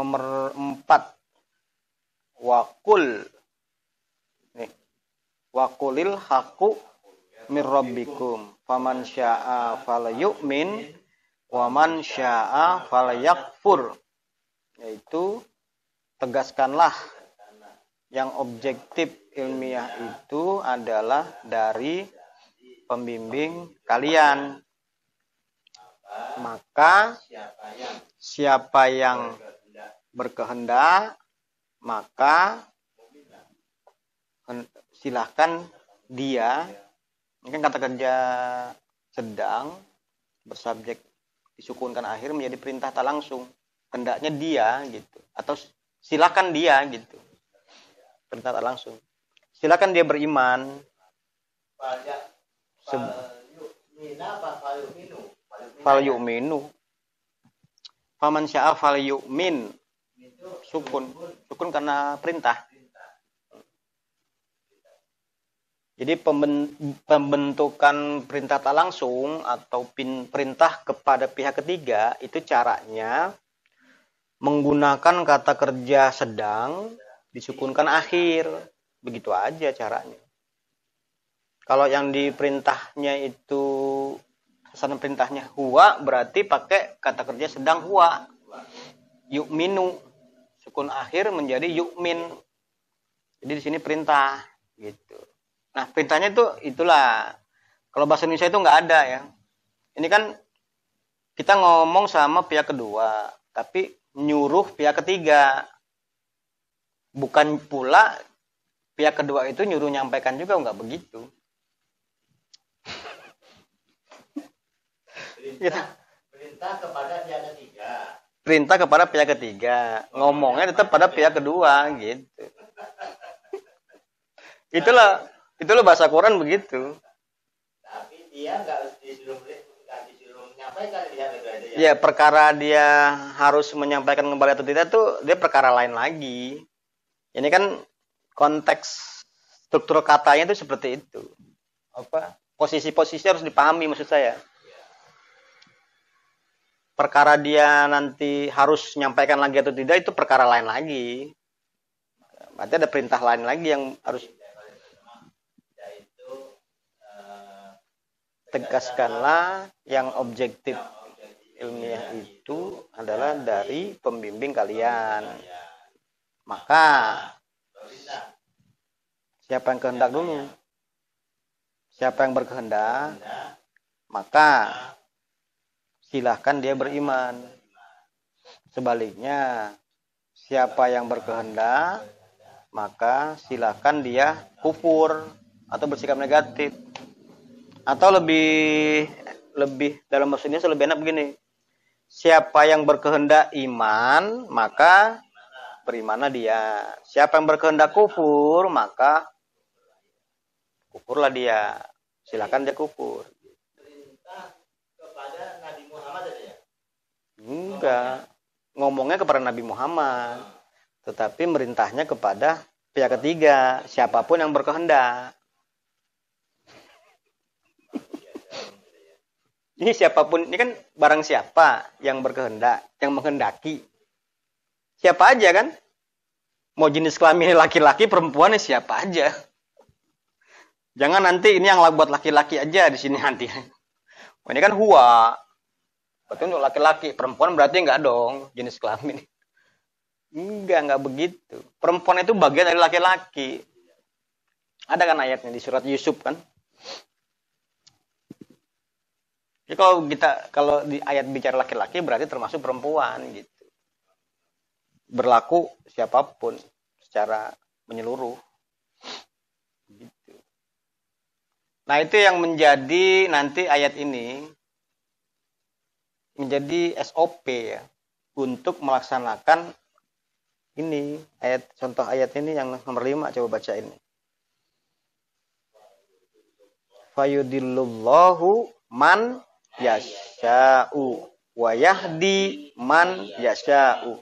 Nomor 4. Wakul. Nih. Wakulil haqqu mir rabbikum. Faman syaa falyu'min wa man syaa falyakfur. Yaitu tegaskanlah yang objektif ilmiah itu adalah dari pembimbing kalian. Maka siapa yang berkehendak, maka silahkan dia, ini kan kata kerja sedang bersubjek disukunkan akhir menjadi perintah tak langsung. Hendaknya dia gitu, atau silahkan dia gitu. Perintah tak langsung. Silahkan dia beriman. Fal yu'minu. Faman syaa fal yu'min. Sukun karena perintah. Jadi pembentukan perintah tak langsung atau perintah kepada pihak ketiga itu caranya menggunakan kata kerja sedang disukunkan akhir. Begitu aja caranya. Kalau yang diperintahnya itu sasaran perintahnya huwa, berarti pakai kata kerja sedang huwa. Yu'minu. Sukun akhir menjadi yu'min. Jadi di sini perintah gitu. Nah, perintahnya itulah. Kalau bahasa Indonesia itu nggak ada ya. Ini kan kita ngomong sama pihak kedua, tapi nyuruh pihak ketiga. Bukan pula pihak kedua itu nyuruh nyampaikan juga, nggak begitu. Perintah kepada pihak ketiga. Perintah kepada pihak ketiga. Ngomongnya tetap pada pihak kedua gitu. Itulah bahasa Quran begitu. Tapi dia nggak disuruh menyampaikan pihak kedua itu Ya, ya. perkara dia harus menyampaikan kembali atau tidak tuh dia perkara lain lagi. Ini kan konteks struktur katanya itu seperti itu. Posisi-posisi harus dipahami maksud saya. Perkara dia nanti harus menyampaikan lagi atau tidak itu perkara lain lagi. Berarti ada perintah lain lagi yang harus tegaskanlah yang objektif ilmiah itu adalah dari pembimbing kalian. Maka siapa yang kehendak dulu? Siapa yang berkehendak? Maka silahkan dia beriman. Sebaliknya, siapa yang berkehendak, maka silahkan dia kufur atau bersikap negatif. Atau lebih dalam maksudnya lebih enak begini. Siapa yang berkehendak iman, maka berimanlah dia. Siapa yang berkehendak kufur, maka kufurlah dia. Silahkan dia kufur. Enggak, ngomongnya kepada Nabi Muhammad, tetapi merintahnya kepada pihak ketiga, siapapun yang berkehendak. Ini siapapun, ini kan barang siapa yang berkehendak, yang menghendaki. Siapa aja kan? Mau jenis kelamin laki-laki, perempuan siapa aja. Jangan nanti ini yang buat laki-laki aja di sini nanti. Ini kan huwa. Berarti untuk laki-laki, perempuan berarti enggak dong jenis kelamin. Enggak begitu. Perempuan itu bagian dari laki-laki. Ada kan ayatnya di surat Yusuf kan? Jadi kalau di ayat bicara laki-laki berarti termasuk perempuan gitu. Berlaku siapapun secara menyeluruh. Gitu. Nah, itu yang menjadi nanti ayat ini menjadi SOP ya untuk melaksanakan ini contoh ayat ini yang nomor 5, coba baca ini. Fayudillullahu man yasya'u wa yahdi man yasya'u.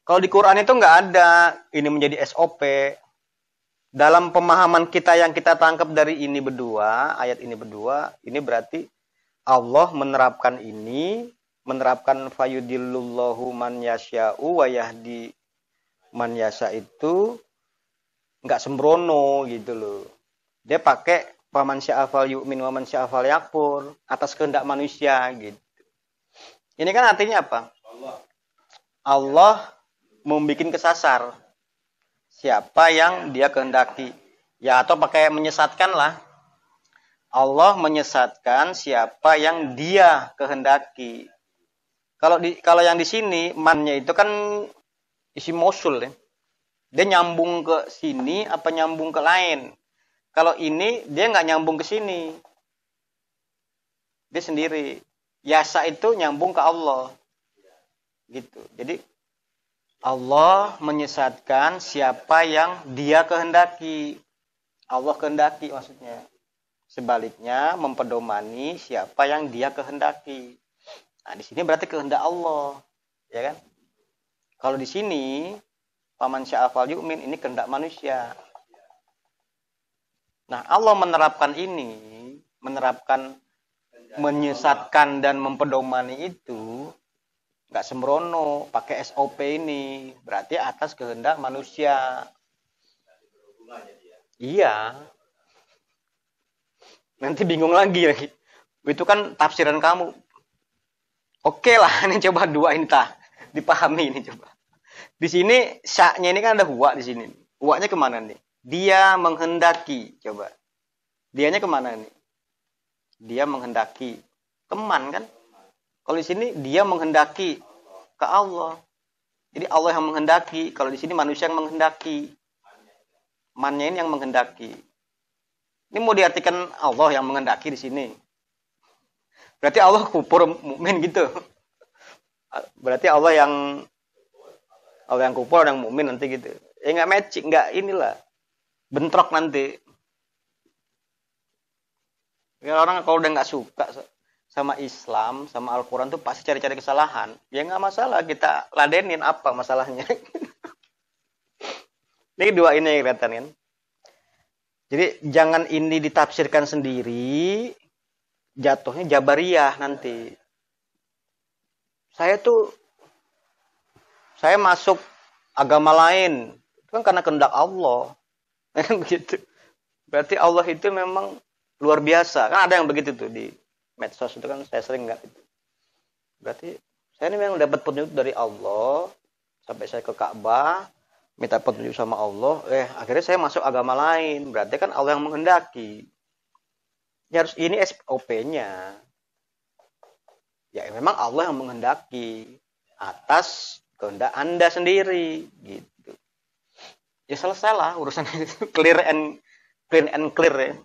Kalau di Quran itu nggak ada ini menjadi SOP. Dalam pemahaman kita yang kita tangkap dari ini berdua, ayat ini berdua, ini berarti Allah menerapkan ini menerapkan fayudillullahu man yasya'u wa yahdi man yasha itu nggak sembrono gitu loh. Dia pakai faman syaa fal yu'min wa man syaa fal yakfur atas kehendak manusia gitu. Ini kan artinya apa? Allah membuat kesasar siapa yang dia kehendaki. Ya atau pakai menyesatkan lah. Allah menyesatkan siapa yang dia kehendaki. Kalau yang di sini mannya itu kan isi mausul ya. Dia nyambung ke sini apa nyambung ke lain. Kalau ini dia nggak nyambung ke sini. Dia sendiri. Yasa itu nyambung ke Allah. Gitu. Jadi Allah menyesatkan siapa yang dia kehendaki. Allah kehendaki maksudnya. Sebaliknya mempedomani siapa yang dia kehendaki. Nah, di sini berarti kehendak Allah, ya kan? Kalau di sini faman syaa fal yu'min ini kehendak manusia. Nah, Allah menerapkan ini, menerapkan menyesatkan dan mempedomani itu nggak sembrono, pakai SOP ini, berarti atas kehendak manusia. Iya. Nanti bingung lagi. Itu kan tafsiran kamu. Oke lah, ini coba dua ini dipahami ini coba. Di sini sya-nya ini kan ada huwa di sini. Huwa-nya kemana nih? Dia menghendaki, coba. Dianya kemana nih? Dia menghendaki. Keman kan? Kalau di sini dia menghendaki ke Allah. Jadi Allah yang menghendaki. Kalau di sini manusia yang menghendaki. Mannya ini yang menghendaki. Ini mau diartikan Allah yang menghendaki di sini. Berarti Allah kufur mukmin gitu. Berarti Allah yang kufur yang mukmin nanti gitu. Ya nggak matching, nggak inilah. Bentrok nanti. Ya, orang kalau udah nggak suka sama Islam, sama Al-Quran tuh pasti cari-cari kesalahan. Ya nggak masalah, kita ladenin apa masalahnya. Ini dua ini yang kelihatan kan. Jadi jangan ini ditafsirkan sendiri. Jatuhnya Jabariyah nanti. Saya masuk agama lain. Itu kan karena kehendak Allah. Begitu. Berarti Allah itu memang luar biasa. Kan ada yang begitu tuh di medsos itu kan saya sering nggak itu. Berarti saya ini memang dapat petunjuk dari Allah. Sampai saya ke Ka'bah. Minta petunjuk sama Allah. Akhirnya saya masuk agama lain. Berarti kan Allah yang menghendaki. Ya harus ini SOP-nya. Ya memang Allah yang menghendaki atas kehendak Anda sendiri gitu. Ya selesailah urusan itu clear and clear ya.